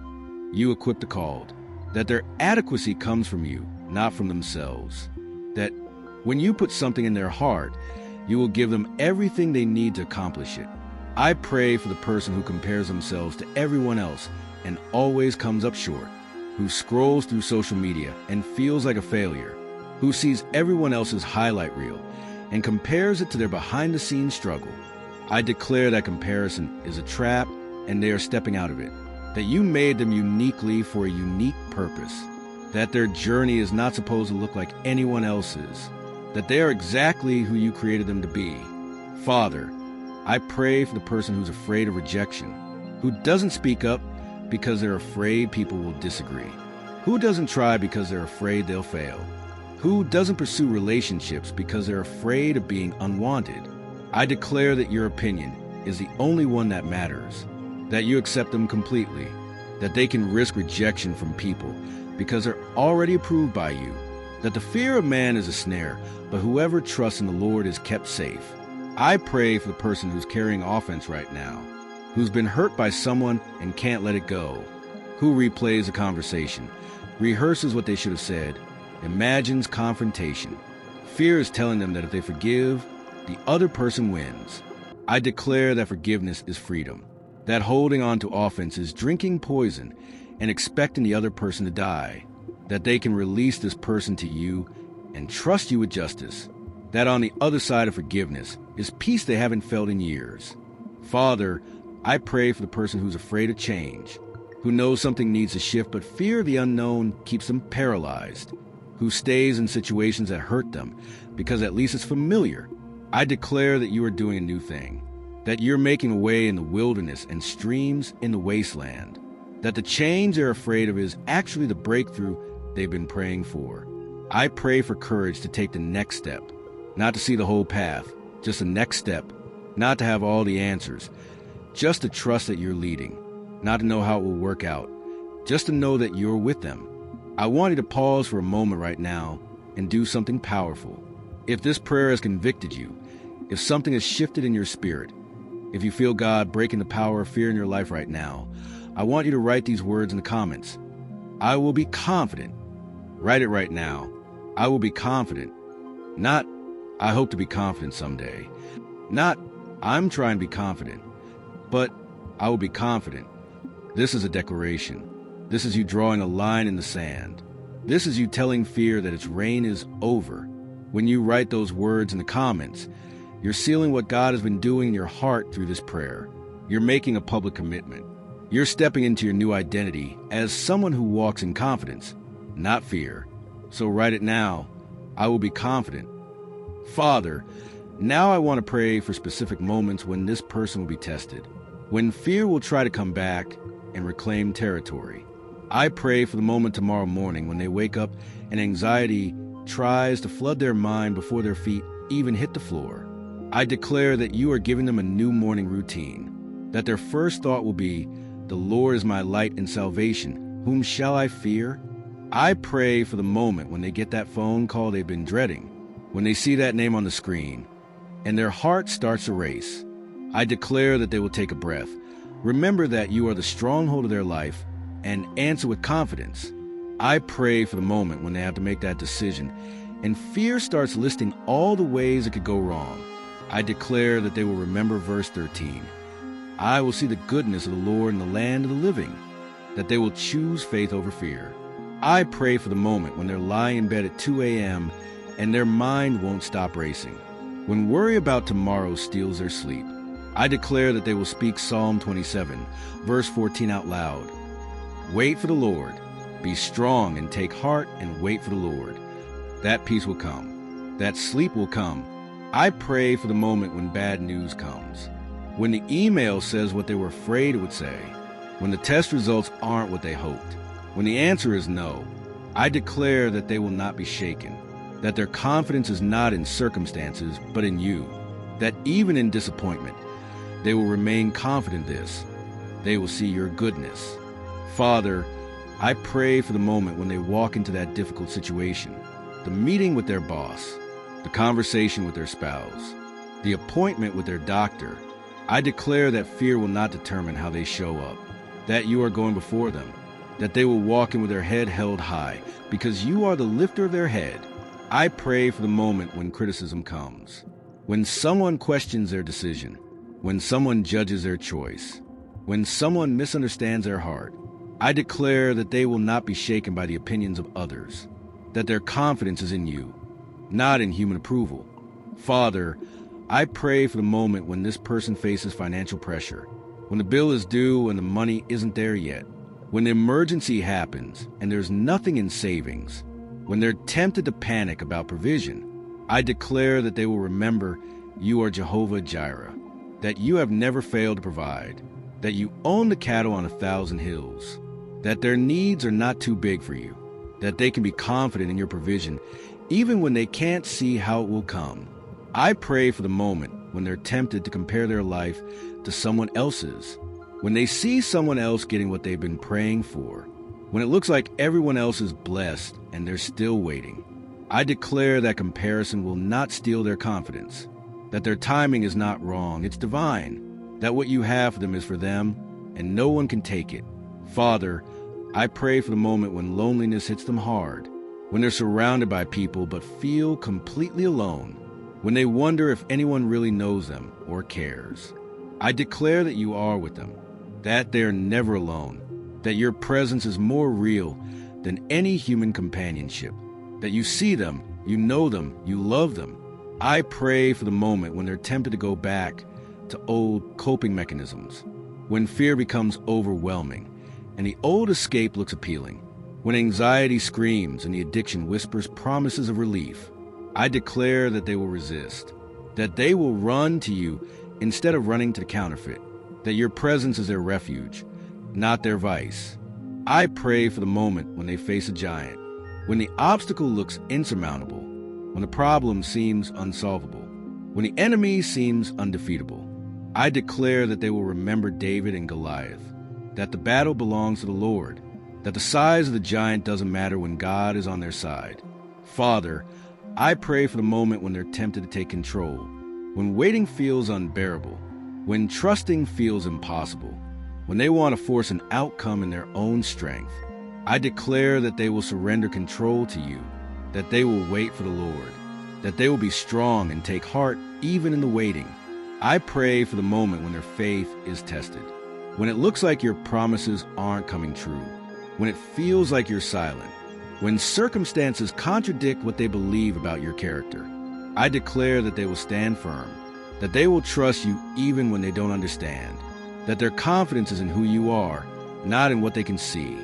you equip the called, that their adequacy comes from you, not from themselves, that when you put something in their heart, you will give them everything they need to accomplish it. I pray for the person who compares themselves to everyone else and always comes up short, who scrolls through social media and feels like a failure, who sees everyone else's highlight reel and compares it to their behind-the-scenes struggle. I declare that comparison is a trap and they are stepping out of it, that you made them uniquely for a unique purpose, that their journey is not supposed to look like anyone else's, that they are exactly who you created them to be. Father, I pray for the person who's afraid of rejection, who doesn't speak up because they're afraid people will disagree, who doesn't try because they're afraid they'll fail, who doesn't pursue relationships because they're afraid of being unwanted. I declare that your opinion is the only one that matters, that you accept them completely, that they can risk rejection from people because they're already approved by you, that the fear of man is a snare, but whoever trusts in the Lord is kept safe. I pray for the person who's carrying offense right now, who's been hurt by someone and can't let it go, who replays a conversation, rehearses what they should have said, imagines confrontation. Fear is telling them that if they forgive, the other person wins. I declare that forgiveness is freedom, that holding on to offense is drinking poison and expecting the other person to die, that they can release this person to you and trust you with justice, that on the other side of forgiveness is peace they haven't felt in years. Father, I pray for the person who's afraid of change, who knows something needs to shift but fear of the unknown keeps them paralyzed, who stays in situations that hurt them because at least it's familiar. I declare that you are doing a new thing, that you're making a way in the wilderness and streams in the wasteland, that the change they're afraid of is actually the breakthrough they've been praying for. I pray for courage to take the next step, not to see the whole path, just the next step, not to have all the answers, just to trust that you're leading, not to know how it will work out, just to know that you're with them. I want you to pause for a moment right now and do something powerful. If this prayer has convicted you, if something has shifted in your spirit, if you feel God breaking the power of fear in your life right now, I want you to write these words in the comments. I will be confident. Write it right now. I will be confident. Not, I hope to be confident someday. Not, I'm trying to be confident. But, I will be confident. This is a declaration. This is you drawing a line in the sand. This is you telling fear that its reign is over. When you write those words in the comments, you're sealing what God has been doing in your heart through this prayer. You're making a public commitment. You're stepping into your new identity as someone who walks in confidence, not fear. So write it now. I will be confident. Father, now I want to pray for specific moments when this person will be tested, when fear will try to come back and reclaim territory. I pray for the moment tomorrow morning when they wake up and anxiety tries to flood their mind before their feet even hit the floor. I declare that you are giving them a new morning routine, that their first thought will be, the Lord is my light and salvation. Whom shall I fear? I pray for the moment when they get that phone call they've been dreading, when they see that name on the screen, and their heart starts a race. I declare that they will take a breath, remember that you are the stronghold of their life, and answer with confidence. I pray for the moment when they have to make that decision, and fear starts listing all the ways it could go wrong. I declare that they will remember verse 13. I will see the goodness of the Lord in the land of the living, that they will choose faith over fear. I pray for the moment when they're lying in bed at 2 a.m. and their mind won't stop racing, when worry about tomorrow steals their sleep. I declare that they will speak Psalm 27, verse 14 out loud. Wait for the Lord. Be strong and take heart and wait for the Lord. That peace will come. That sleep will come. I pray for the moment when bad news comes, when the email says what they were afraid it would say, when the test results aren't what they hoped, when the answer is no. I declare that they will not be shaken, that their confidence is not in circumstances but in you, that even in disappointment, they will remain confident in this. They will see your goodness. Father, I pray for the moment when they walk into that difficult situation, the meeting with their boss, the conversation with their spouse, the appointment with their doctor. I declare that fear will not determine how they show up, that you are going before them, that they will walk in with their head held high, because you are the lifter of their head. I pray for the moment when criticism comes, when someone questions their decision, when someone judges their choice, when someone misunderstands their heart. I declare that they will not be shaken by the opinions of others, that their confidence is in you, not in human approval. Father, I pray for the moment when this person faces financial pressure, when the bill is due and the money isn't there yet, when the emergency happens and there's nothing in savings, when they're tempted to panic about provision. I declare that they will remember you are Jehovah Jireh, that you have never failed to provide, that you own the cattle on 1,000 hills, that their needs are not too big for you, that they can be confident in your provision even when they can't see how it will come. I pray for the moment when they're tempted to compare their life to someone else's, when they see someone else getting what they've been praying for, when it looks like everyone else is blessed and they're still waiting. I declare that comparison will not steal their confidence, that their timing is not wrong, it's divine, that what you have for them is for them and no one can take it. Father, I pray for the moment when loneliness hits them hard, when they're surrounded by people but feel completely alone, when they wonder if anyone really knows them or cares. I declare that you are with them, that they're never alone, that your presence is more real than any human companionship, that you see them, you know them, you love them. I pray for the moment when they're tempted to go back to old coping mechanisms, when fear becomes overwhelming and the old escape looks appealing, when anxiety screams and the addiction whispers promises of relief. I declare that they will resist, that they will run to you instead of running to the counterfeit, that your presence is their refuge, not their vice. I pray for the moment when they face a giant, when the obstacle looks insurmountable, when the problem seems unsolvable, when the enemy seems undefeatable. I declare that they will remember David and Goliath, that the battle belongs to the Lord, that the size of the giant doesn't matter when God is on their side. Father, I pray for the moment when they're tempted to take control, when waiting feels unbearable, when trusting feels impossible, when they want to force an outcome in their own strength. I declare that they will surrender control to you, that they will wait for the Lord, that they will be strong and take heart even in the waiting. I pray for the moment when their faith is tested, when it looks like your promises aren't coming true, when it feels like you're silent, when circumstances contradict what they believe about your character. I declare that they will stand firm, that they will trust you even when they don't understand, that their confidence is in who you are, not in what they can see.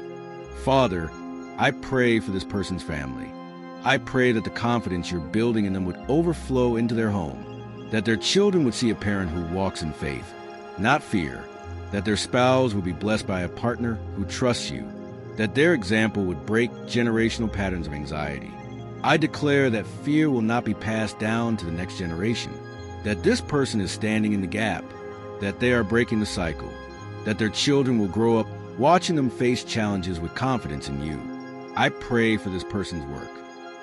Father, I pray for this person's family. I pray that the confidence you're building in them would overflow into their home, that their children would see a parent who walks in faith, not fear, that their spouse would be blessed by a partner who trusts you, that their example would break generational patterns of anxiety. I declare that fear will not be passed down to the next generation, that this person is standing in the gap, that they are breaking the cycle, that their children will grow up watching them face challenges with confidence in you. I pray for this person's work.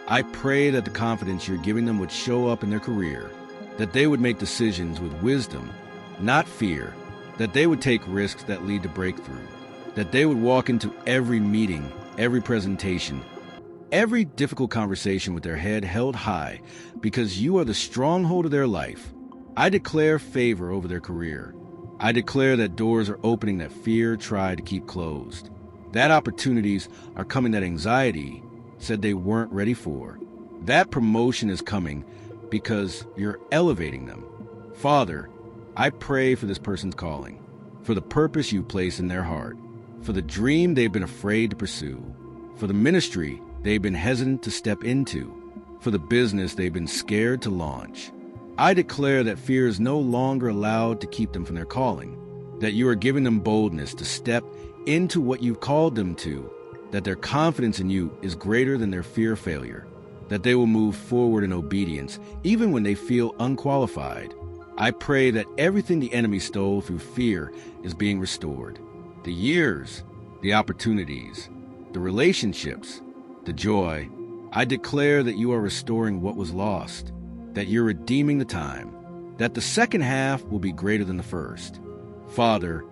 I pray that the confidence you're giving them would show up in their career, that they would make decisions with wisdom, not fear, that they would take risks that lead to breakthrough, that they would walk into every meeting, every presentation, every difficult conversation with their head held high because you are the stronghold of their life. I declare favor over their career. I declare that doors are opening that fear tried to keep closed, that opportunities are coming that anxiety said they weren't ready for, that promotion is coming because you're elevating them. Father, I pray for this person's calling, for the purpose you place in their heart, for the dream they've been afraid to pursue, for the ministry they've been hesitant to step into, for the business they've been scared to launch. I declare that fear is no longer allowed to keep them from their calling, that you are giving them boldness to step into what you've called them to, that their confidence in you is greater than their fear of failure, that they will move forward in obedience even when they feel unqualified. I pray that everything the enemy stole through fear is being restored. The years, the opportunities, the relationships, the joy. I declare that you are restoring what was lost, that you're redeeming the time, that the second half will be greater than the first. Father,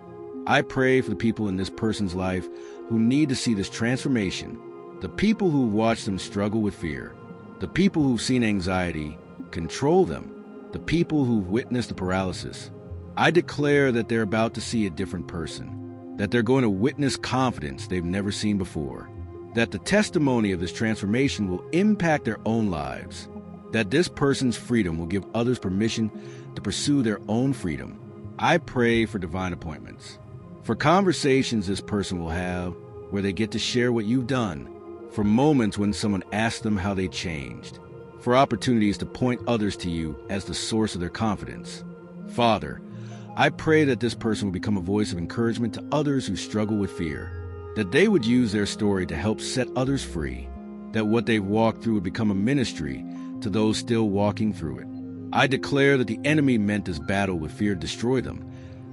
I pray for the people in this person's life who need to see this transformation, the people who've watched them struggle with fear, the people who've seen anxiety control them, the people who've witnessed the paralysis. I declare that they're about to see a different person, that they're going to witness confidence they've never seen before, that the testimony of this transformation will impact their own lives, that this person's freedom will give others permission to pursue their own freedom. I pray for divine appointments, for conversations this person will have where they get to share what you've done, for moments when someone asks them how they changed, for opportunities to point others to you as the source of their confidence. Father, I pray that this person will become a voice of encouragement to others who struggle with fear, that they would use their story to help set others free, that what they've walked through would become a ministry to those still walking through it. I declare that the enemy meant this battle with fear to destroy them,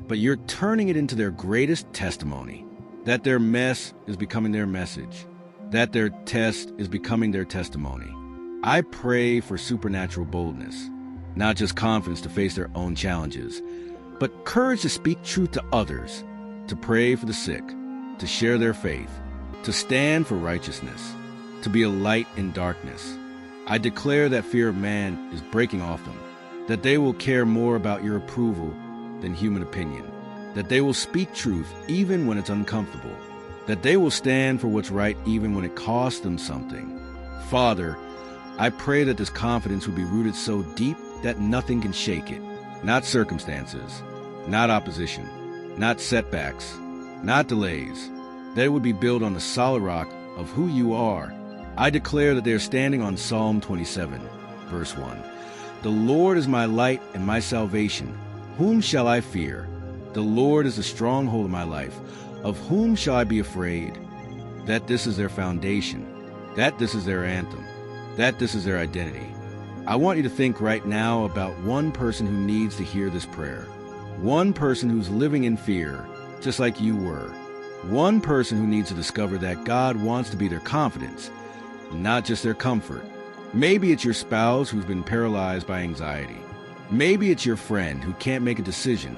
but you're turning it into their greatest testimony, that their mess is becoming their message, that their test is becoming their testimony. I pray for supernatural boldness, not just confidence to face their own challenges, but courage to speak truth to others, to pray for the sick, to share their faith, to stand for righteousness, to be a light in darkness. I declare that fear of man is breaking off them, that they will care more about your approval than human opinion, that they will speak truth even when it's uncomfortable, that they will stand for what's right even when it costs them something. Father, I pray that this confidence will be rooted so deep that nothing can shake it. Not circumstances, not opposition, not setbacks, not delays. That it would be built on the solid rock of who you are. I declare that they are standing on Psalm 27, verse 1. The Lord is my light and my salvation. Whom shall I fear? The Lord is the stronghold of my life. Of whom shall I be afraid? That this is their foundation, that this is their anthem, that this is their identity. I want you to think right now about one person who needs to hear this prayer. One person who's living in fear, just like you were. One person who needs to discover that God wants to be their confidence, not just their comfort. Maybe it's your spouse who's been paralyzed by anxiety. Maybe it's your friend who can't make a decision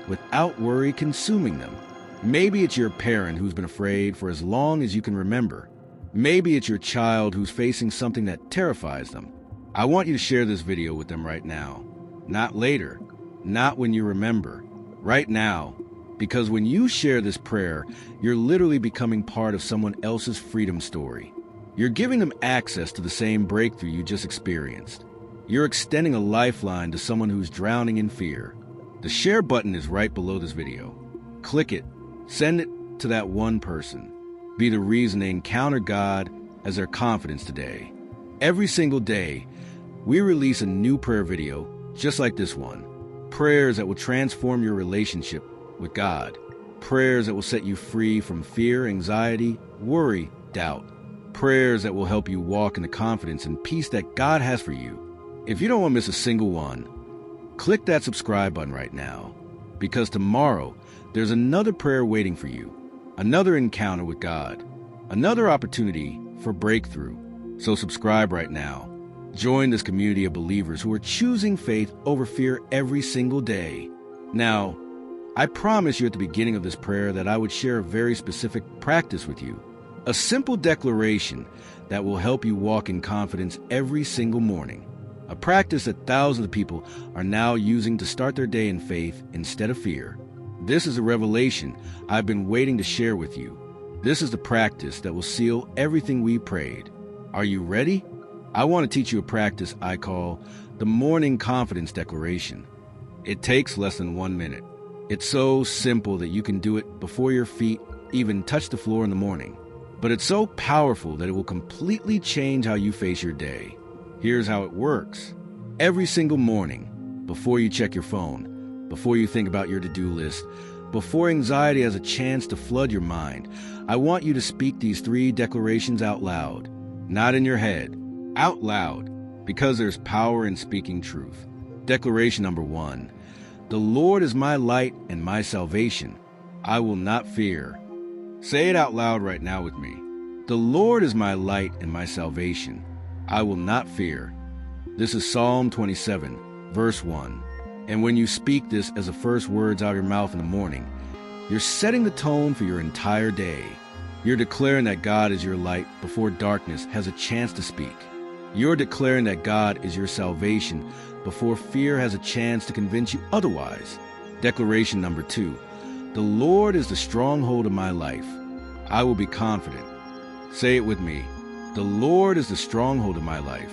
without worry consuming them. Maybe it's your parent who's been afraid for as long as you can remember. Maybe it's your child who's facing something that terrifies them. I want you to share this video with them right now. Not later, not when you remember. Right now, because when you share this prayer, you're literally becoming part of someone else's freedom story. You're giving them access to the same breakthrough you just experienced. You're extending a lifeline to someone who's drowning in fear. The share button is right below this video. Click it. Send it to that one person. Be the reason they encounter God as their confidence today. Every single day, we release a new prayer video just like this one. Prayers that will transform your relationship with God. Prayers that will set you free from fear, anxiety, worry, doubt. Prayers that will help you walk in the confidence and peace that God has for you. If you don't want to miss a single one, click that subscribe button right now, because tomorrow there's another prayer waiting for you, another encounter with God, another opportunity for breakthrough. So subscribe right now. Join this community of believers who are choosing faith over fear every single day. Now, I promised you at the beginning of this prayer that I would share a very specific practice with you. A simple declaration that will help you walk in confidence every single morning. A practice that thousands of people are now using to start their day in faith instead of fear. This is a revelation I've been waiting to share with you. This is the practice that will seal everything we prayed. Are you ready? I want to teach you a practice I call the Morning Confidence Declaration. It takes less than 1 minute. It's so simple that you can do it before your feet even touch the floor in the morning. But it's so powerful that it will completely change how you face your day. Here's how it works. Every single morning, before you check your phone, before you think about your to-do list, before anxiety has a chance to flood your mind, I want you to speak these 3 declarations out loud. Not in your head, out loud, because there's power in speaking truth. Declaration number 1. The Lord is my light and my salvation. I will not fear. Say it out loud right now with me. The Lord is my light and my salvation. I will not fear. This is Psalm 27, verse 1. And when you speak this as the first words out of your mouth in the morning, you're setting the tone for your entire day. You're declaring that God is your light before darkness has a chance to speak. You're declaring that God is your salvation before fear has a chance to convince you otherwise. Declaration number 2. The Lord is the stronghold of my life. I will be confident. Say it with me. The Lord is the stronghold of my life.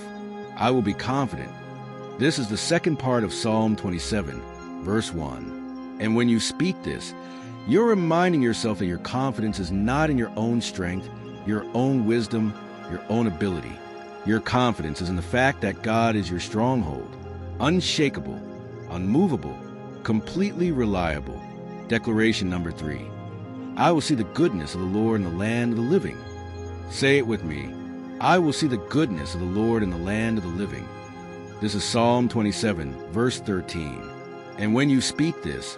I will be confident. This is the second part of Psalm 27, verse 1. And when you speak this, you're reminding yourself that your confidence is not in your own strength, your own wisdom, your own ability. Your confidence is in the fact that God is your stronghold, unshakable, unmovable, completely reliable. Declaration number 3. I will see the goodness of the Lord in the land of the living. Say it with me. I will see the goodness of the Lord in the land of the living. This is Psalm 27, verse 13. And when you speak this,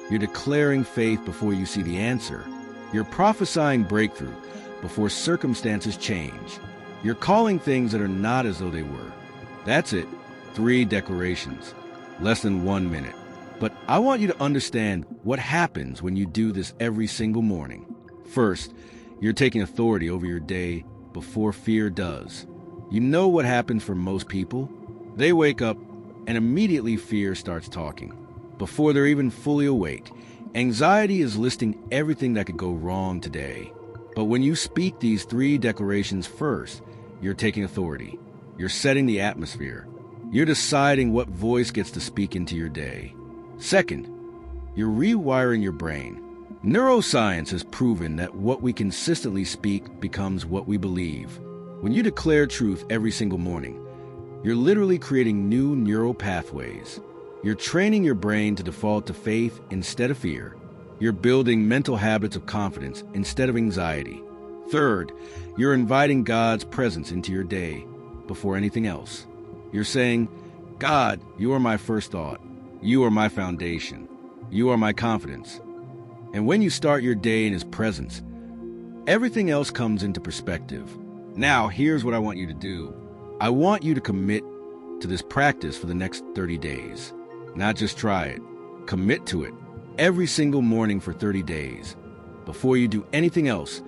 you're declaring faith before you see the answer. You're prophesying breakthrough before circumstances change. You're calling things that are not as though they were. That's it. 3 declarations. Less than 1 minute. But I want you to understand what happens when you do this every single morning. First, you're taking authority over your day before fear does. You know what happens for most people? They wake up and immediately fear starts talking. Before they're even fully awake, anxiety is listing everything that could go wrong today. But when you speak these 3 declarations first, you're taking authority. You're setting the atmosphere. You're deciding what voice gets to speak into your day. Second, you're rewiring your brain. Neuroscience has proven that what we consistently speak becomes what we believe. When you declare truth every single morning, you're literally creating new neural pathways. You're training your brain to default to faith instead of fear. You're building mental habits of confidence instead of anxiety. Third, you're inviting God's presence into your day before anything else. You're saying, God, you are my first thought. You are my foundation. You are my confidence. And when you start your day in His presence, everything else comes into perspective. Now, here's what I want you to do. I want you to commit to this practice for the next 30 days. Not just try it. Commit to it every single morning for 30 days. Before you do anything else,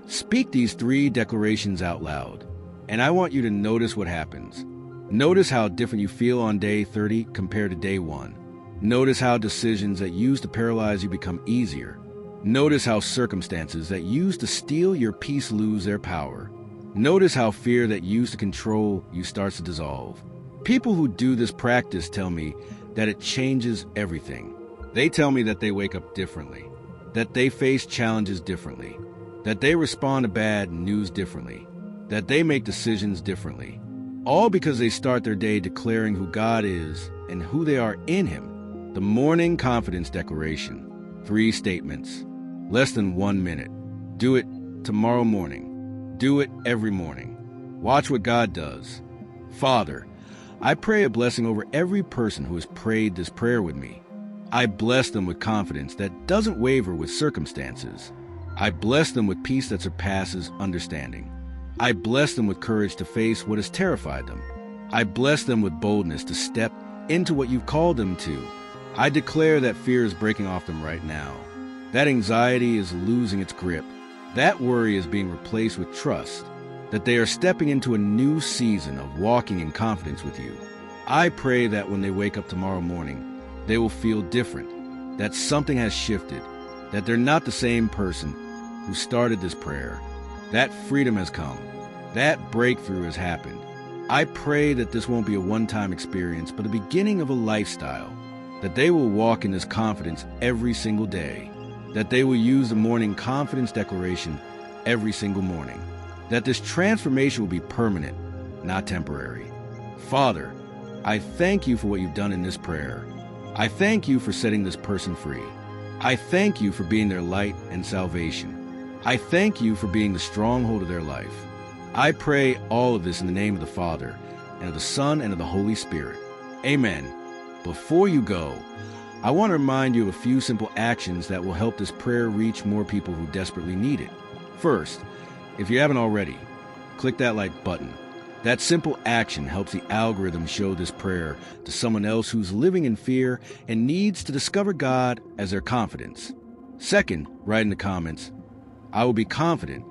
speak these 3 declarations out loud. And I want you to notice what happens. Notice how different you feel on day 30 compared to day 1. Notice how decisions that used to paralyze you become easier. Notice how circumstances that used to steal your peace lose their power. Notice how fear that used to control you starts to dissolve. People who do this practice tell me that it changes everything. They tell me that they wake up differently, that they face challenges differently, that they respond to bad news differently, that they make decisions differently, all because they start their day declaring who God is and who they are in Him. The Morning Confidence Declaration. 3 statements. Less than 1 minute. Do it tomorrow morning. Do it every morning. Watch what God does. Father, I pray a blessing over every person who has prayed this prayer with me. I bless them with confidence that doesn't waver with circumstances. I bless them with peace that surpasses understanding. I bless them with courage to face what has terrified them. I bless them with boldness to step into what you've called them to. I declare that fear is breaking off them right now. That anxiety is losing its grip. That worry is being replaced with trust. That they are stepping into a new season of walking in confidence with you. I pray that when they wake up tomorrow morning, they will feel different. That something has shifted. That they're not the same person who started this prayer. That freedom has come. That breakthrough has happened. I pray that this won't be a one-time experience, but the beginning of a lifestyle. That they will walk in this confidence every single day. That they will use the Morning Confidence Declaration every single morning. That this transformation will be permanent, not temporary. Father, I thank you for what you've done in this prayer. I thank you for setting this person free. I thank you for being their light and salvation. I thank you for being the stronghold of their life. I pray all of this in the name of the Father, and of the Son, and of the Holy Spirit. Amen. Before you go, I want to remind you of a few simple actions that will help this prayer reach more people who desperately need it. First, if you haven't already, click that like button. That simple action helps the algorithm show this prayer to someone else who's living in fear and needs to discover God as their confidence. Second, write in the comments, "I will be confident."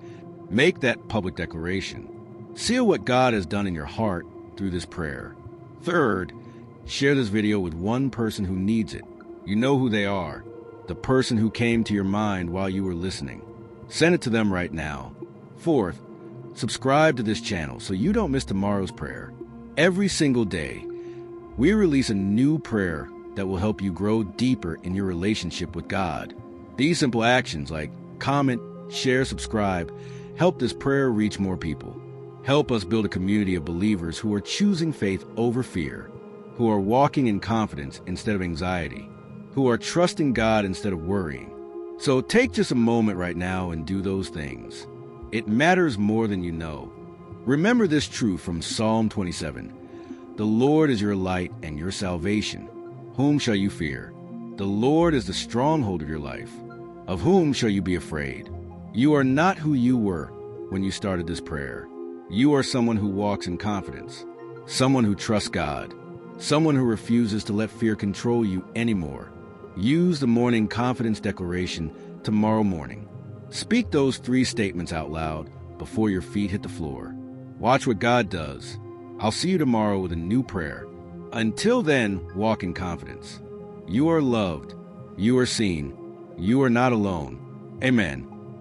Make that public declaration. Seal what God has done in your heart through this prayer. Third, share this video with one person who needs it. You know who they are, the person who came to your mind while you were listening. Send it to them right now. Fourth, subscribe to this channel so you don't miss tomorrow's prayer. Every single day, we release a new prayer that will help you grow deeper in your relationship with God. These simple actions like comment, share, subscribe, help this prayer reach more people. Help us build a community of believers who are choosing faith over fear, who are walking in confidence instead of anxiety, who are trusting God instead of worrying. So take just a moment right now and do those things. It matters more than you know. Remember this truth from Psalm 27. The Lord is your light and your salvation. Whom shall you fear? The Lord is the stronghold of your life. Of whom shall you be afraid? You are not who you were when you started this prayer. You are someone who walks in confidence, someone who trusts God, someone who refuses to let fear control you anymore. Use the morning confidence declaration tomorrow morning. Speak those 3 statements out loud before your feet hit the floor. Watch what God does. I'll see you tomorrow with a new prayer. Until then, walk in confidence. You are loved. You are seen. You are not alone. Amen.